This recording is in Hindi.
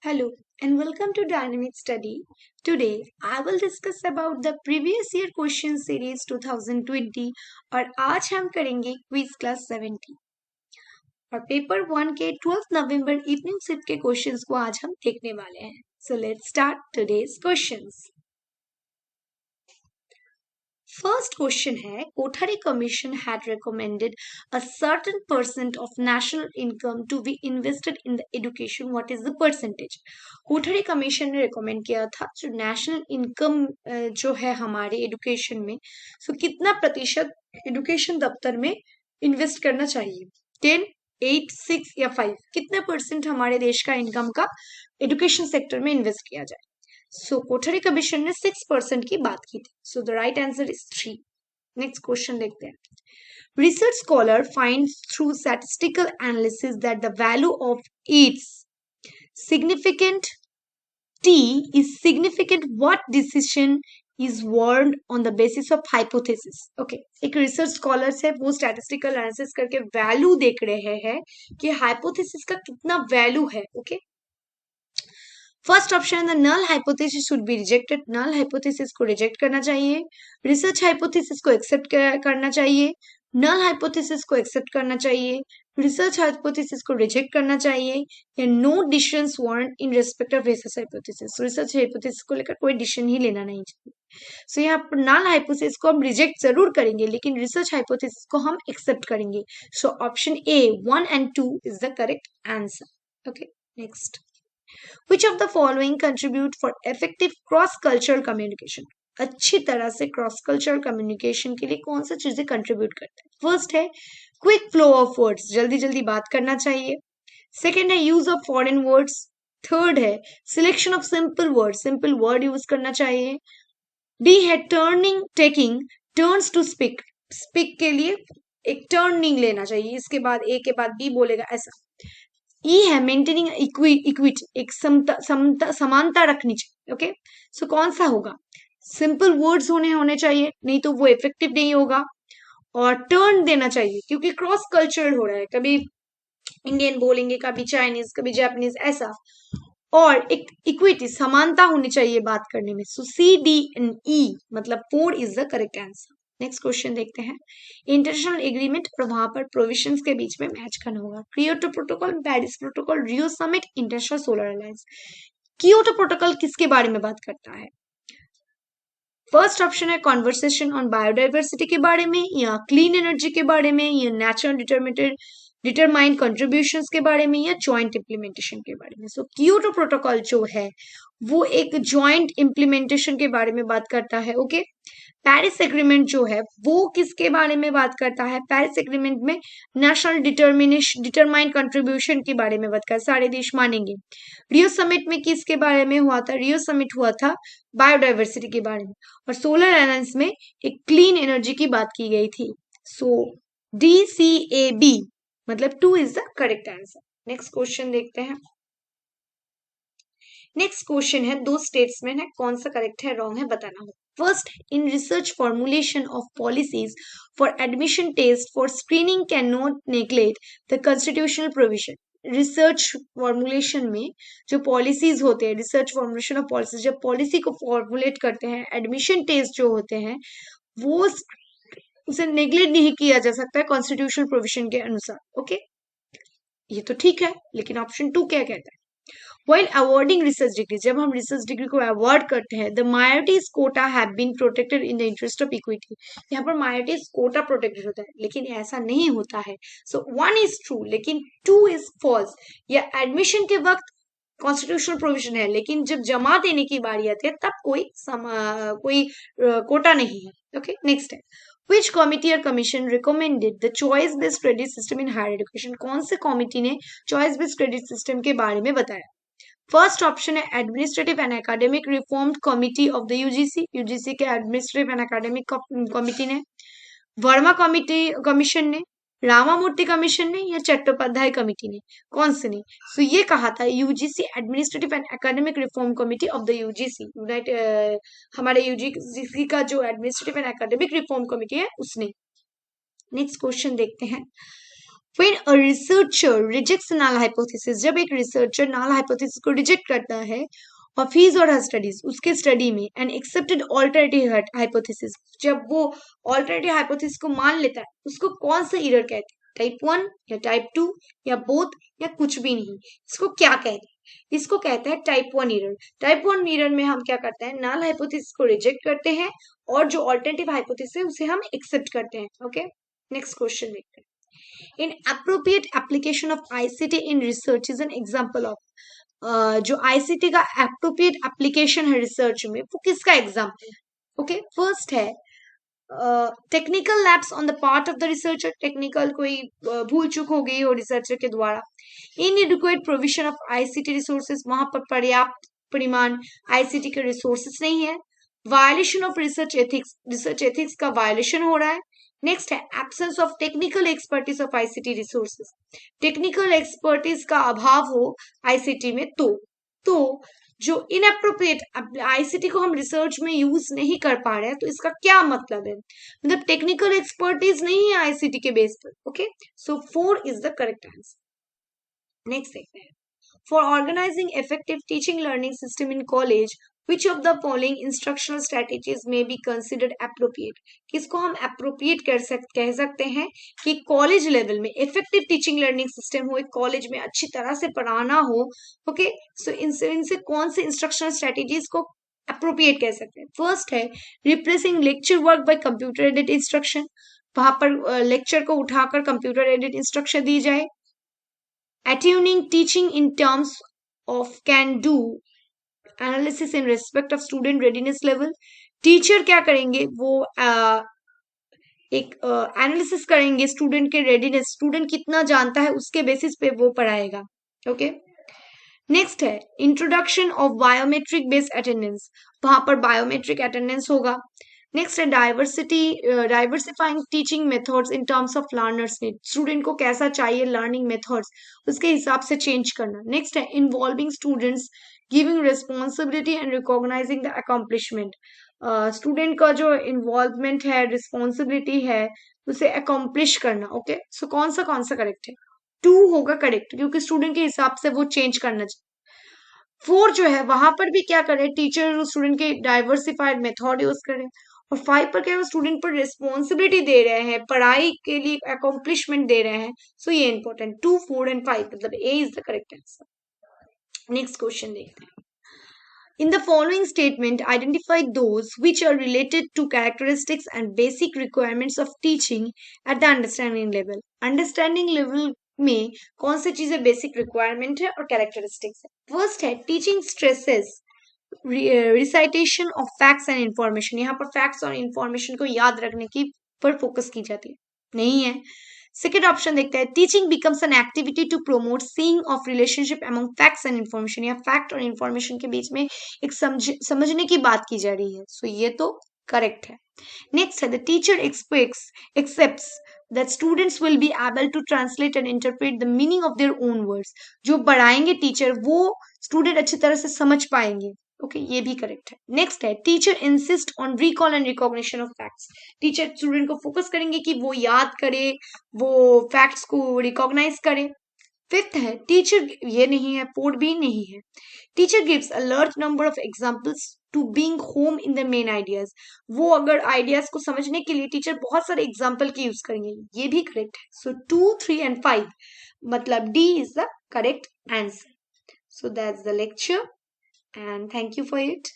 Hello and welcome to Dynamic Study. Today I will discuss about the previous year question series 2020 और आज हम करेंगे क्विज क्लास 70 और पेपर 1 के 12 नवंबर इवनिंग शिफ्ट के क्वेश्चंस को आज हम देखने वाले हैं. So let's start today's questions. First question है Kothari Commission had recommended a certain percent of national income to be invested in the education. What is the percentage? Kothari commission ने रिकमेंड किया था जो नेशनल इनकम जो है हमारे एजुकेशन में सो कितना प्रतिशत एजुकेशन दफ्तर में इन्वेस्ट करना चाहिए 10, 8, 6 या 5 कितने परसेंट हमारे देश का इनकम का एजुकेशन सेक्टर में इन्वेस्ट किया जाए. सो कोठारी कमीशन ने 6% की बात की थी. So the right answer is 3. Next question देखते हैं. Research scholar finds through statistical analysis that the value of its significant T is significant. What decision is warned on the basis of hypothesis? Okay, एक research scholar है वो statistical analysis करके value देख रहे हैं कि hypothesis का कितना value है. Okay, first option the null hypothesis should be rejected. Null hypothesis को रिजेक्ट करना चाहिए. रिसर्च हाइपोथेसिस को एक्सेप्ट करना चाहिए. नल हाइपोथेसिस को एक्सेप्ट करना चाहिए. रिसर्च हाइपोथेसिस को रिजेक्ट करना चाहिए या no decisions warrant in respect of research hypothesis. Research hypothesis को लेकर कोई डिसीजन ही लेना नहीं चाहिए. सो यहाँ पर नल हाइपोथेसिस को हम रिजेक्ट जरूर करेंगे लेकिन रिसर्च हाइपोथेसिस को हम एक्सेप्ट करेंगे. So option A 1 and 2 is the correct answer. Okay, next. Which of the following contribute for effective cross-cultural communication? अच्छी तरह से क्रॉस कल्चरल कम्युनिकेशन के लिए कौन सा चीजें कंट्रीब्यूट करता है? फर्स्ट है क्विक फ्लो ऑफ वर्ड्स, जल्दी जल्दी बात करना चाहिए. सेकेंड है use of foreign words. Third है selection of simple word use करना चाहिए. डी है turning taking turns to speak. Speak के लिए एक टर्निंग लेना चाहिए, इसके बाद ए के बाद बी बोलेगा ऐसा. ई है मेंटेनिंग इक्विटी, एक समानता रखनी चाहिए. ओके, सो कौन सा होगा? सिंपल वर्ड्स होने चाहिए, नहीं तो वो इफेक्टिव नहीं होगा. और टर्न देना चाहिए क्योंकि क्रॉस कल्चरल हो रहा है, कभी इंडियन बोलेंगे कभी चाइनीज कभी जापानीज ऐसा. और एक इक्विटी समानता होनी चाहिए बात करने में. सो सी डी एंड ई मतलब 4 is the correct answer. Next question देखते हैं. इंटरनेशनल एग्रीमेंट और वहां पर प्रोविजंस के बीच में मैच करना होगा. Kyoto protocol, Paris protocol, Rio summit, international solar alliance. Kyoto protocol किसके बारे में बात करता है? फर्स्ट ऑप्शन है कॉन्वर्सेशन ऑन बायोडाइवर्सिटी के बारे में या क्लीन एनर्जी के बारे में या नेचुरल डिटरमाइंड कंट्रीब्यूशंस के बारे में या जॉइंट इम्प्लीमेंटेशन के बारे में. सो कियोटो प्रोटोकॉल जो है वो एक जॉइंट इम्प्लीमेंटेशन के बारे में बात करता है. ओके, पेरिस एग्रीमेंट जो है वो किसके बारे में बात करता है? पेरिस एग्रीमेंट में नेशनल डिटरमाइंड कंट्रीब्यूशन के बारे में बात करता है, सारे देश मानेंगे. रियो समिट में किसके बारे में हुआ था? रियो समिट हुआ था बायोडाइवर्सिटी के बारे में. और सोलर अलायंस में एक क्लीन एनर्जी की बात की गई थी. सो DCAB मतलब 2 is the correct answer. Next question देखते हैं. नेक्स्ट क्वेश्चन है दो स्टेट्समेंट है, कौन सा करेक्ट है रॉन्ग है बताना होगा. First, in research formulation of policies for admission test for screening cannot neglect the constitutional provision. Research formulation में जो पॉलिसीज होते हैं, रिसर्च फॉर्मुलेशन ऑफ पॉलिसीज, जब पॉलिसी को फॉर्मुलेट करते हैं, एडमिशन टेस्ट जो होते हैं वो उसे नेग्लेक्ट नहीं किया जा सकता है कॉन्स्टिट्यूशनल प्रोविजन के अनुसार. ओके, ये तो ठीक है लेकिन ऑप्शन 2 क्या कहता है? While awarding research degree, जब हम रिसर्च डिग्री को अवार्ड करते हैं, the minorities quota have been protected in the interest of equity. यहाँ पर minorities quota protected होता है लेकिन ऐसा नहीं होता है. So 1 is true लेकिन 2 is false. या एडमिशन के वक्त कॉन्स्टिट्यूशनल प्रोविजन है लेकिन जब जमा देने की बारी आती है तब कोई कोटा नहीं है. ओके, नेक्स्ट है Which committee or commission recommended the choice based credit system in higher education? कौन से कमिटी ने choice based credit system के बारे में बताया? फर्स्ट ऑप्शन है administrative and academic reform committee of the UGC के एडमिनिस्ट्रेटिव एंड एकेडमिक कमिटी ने, वर्मा कमीशन ने, रामामूर्ति कमीशन ने या चट्टोपाध्याय कमिटी ने, कौन से ने? सो ये कहा था UGC administrative and academic reform committee of the UGC. हमारे यूजीसी का जो administrative and academic reform committee है उसने. नेक्स्ट क्वेश्चन देखते हैं. When a researcher rejects a null hypothesis, जब एक रिसर्चर null hypothesis को रिजेक्ट करता है of his or her studies, उसके स्टडी में, and accepted alternative hypothesis, जब वो alternative hypothesis को मान लेता है, उसको कौन सा एरर कहते हैं? टाइप 1 या टाइप 2 या बोथ या कुछ भी नहीं? इसको क्या कहते हैं? इसको कहते हैं टाइप 1 एरर। टाइप 1 एरर में हम क्या करते हैं? नल हाइपोथेसिस को रिजेक्ट करते हैं और जो ऑल्टरनेटिव हाइपोथेसिस है उसे हम एक्सेप्ट करते हैं। ओके, नेक्स्ट क्वेश्चन देखते हैं। Inappropriate application of ICT in research is an example of जो ICT का appropriate application है रिसर्च में, वो किसका एग्जाम्पल है? ओके, फर्स्ट है technical lapse on the part of the researcher, technical कोई भूल चूक हो गई हो रिसर्चर के द्वारा। इनएडिक्वेट प्रोविजन ऑफ आईसीटी रिसोर्सेज, वहां पर पर्याप्त परिमाण आईसीटी के रिसोर्सेज नहीं है। वायलेशन ऑफ रिसर्च एथिक्स का वायलेशन हो रहा है। नेक्स्ट है absence of technical expertise of ICT resources, technical expertise का अभाव हो आईसीटी में, तो जो इनअप्रोप्रिएट आईसीटी को हम रिसर्च में यूज नहीं कर पा रहे हैं, तो इसका क्या मतलब है? मतलब टेक्निकल एक्सपर्टीज नहीं है आईसीटी के बेस पर। Okay, so 4 is the correct answer. Next देखते हैं, for organising effective teaching learning system in college which of the following instructional strategies may be considered appropriate? किसको हम appropriate कह सकते हैं कि कॉलेज लेवल में इफेक्टिव टीचिंग लर्निंग सिस्टम हो, एक कॉलेज में अच्छी तरह से पढ़ाना हो। ओके, सो इनसे कौन से इंस्ट्रक्शनल स्ट्रेटेजीज को अप्रोप्रिएट कह सकते हैं? फर्स्ट है replacing lecture work by computer aided instruction, वहां पर लेक्चर को उठाकर कंप्यूटर एडेड इंस्ट्रक्शन दी जाए। Attuning teaching in terms of can do analysis in respect of student readiness level, teacher क्या करेंगे? वो एक एनालिसिस करेंगे स्टूडेंट के रेडीनेस, स्टूडेंट कितना जानता है उसके बेसिस पे वो पढ़ाएगा। ओके, नेक्स्ट है introduction of biometric based attendance, वहां पर बायोमेट्रिक अटेंडेंस होगा। नेक्स्ट है diversifying teaching methods in terms of learners need, student को कैसा चाहिए लर्निंग मेथड्स, उसके हिसाब से चेंज करना। नेक्स्ट है involving students giving responsibility and recognising the accomplishment, student का जो इन्वॉल्वमेंट है, रिस्पॉन्सिबिलिटी है, उसे अकम्पलिश करना। ओके, सो कौन सा करेक्ट है? 2 होगा करेक्ट, क्योंकि स्टूडेंट के हिसाब से वो चेंज करना चाहिए। 4 जो है वहां पर भी क्या करे? टीचर स्टूडेंट के डाइवर्सिफाइड मेथड यूज करे। और 5 पर क्या है? स्टूडेंट पर रिस्पॉन्सिबिलिटी दे रहे हैं, पढ़ाई के लिए अकम्पलिशमेंट दे रहे हैं। सो ये इंपॉर्टेंट 2, 4 एंड 5, मतलब A is the correct answer. Next question देखते हैं। In the following statement, identify those which are related to characteristics and basic requirements of teaching at the understanding level. Understanding level में कौन सी चीजें बेसिक रिक्वायरमेंट है और कैरेक्टरिस्टिक्स है? फर्स्ट है teaching stresses recitation of facts and information, यहाँ पर फैक्ट्स और इंफॉर्मेशन को याद रखने की पर फोकस की जाती है, नहीं है। सेकेंड ऑप्शन देखते हैं, teaching becomes an activity to promote seeing of relationship among facts and information, या फैक्ट और इंफॉर्मेशन के बीच में एक समझने की बात की जा रही है। सो ये तो करेक्ट है। नेक्स्ट है the teacher accepts that students will be able to translate and interpret the meaning of their own words, जो पढ़ाएंगे टीचर वो स्टूडेंट अच्छी तरह से समझ पाएंगे। ओके, ये भी करेक्ट है। नेक्स्ट है teacher insist on recall and recognition of facts, teacher student को फोकस करेंगे कि वो याद करे, वो फैक्ट्स को रिकॉग्नाइज करे। फिफ्थ है टीचर, ये नहीं है, 4B नहीं है, teacher gives a large number of examples to being home in the main ideas, वो अगर आइडियाज को समझने के लिए टीचर बहुत सारे एग्जांपल के यूज करेंगे, ये भी करेक्ट है। सो 2, 3 एंड 5, मतलब D is the correct answer. So that's the lecture and thank you for it.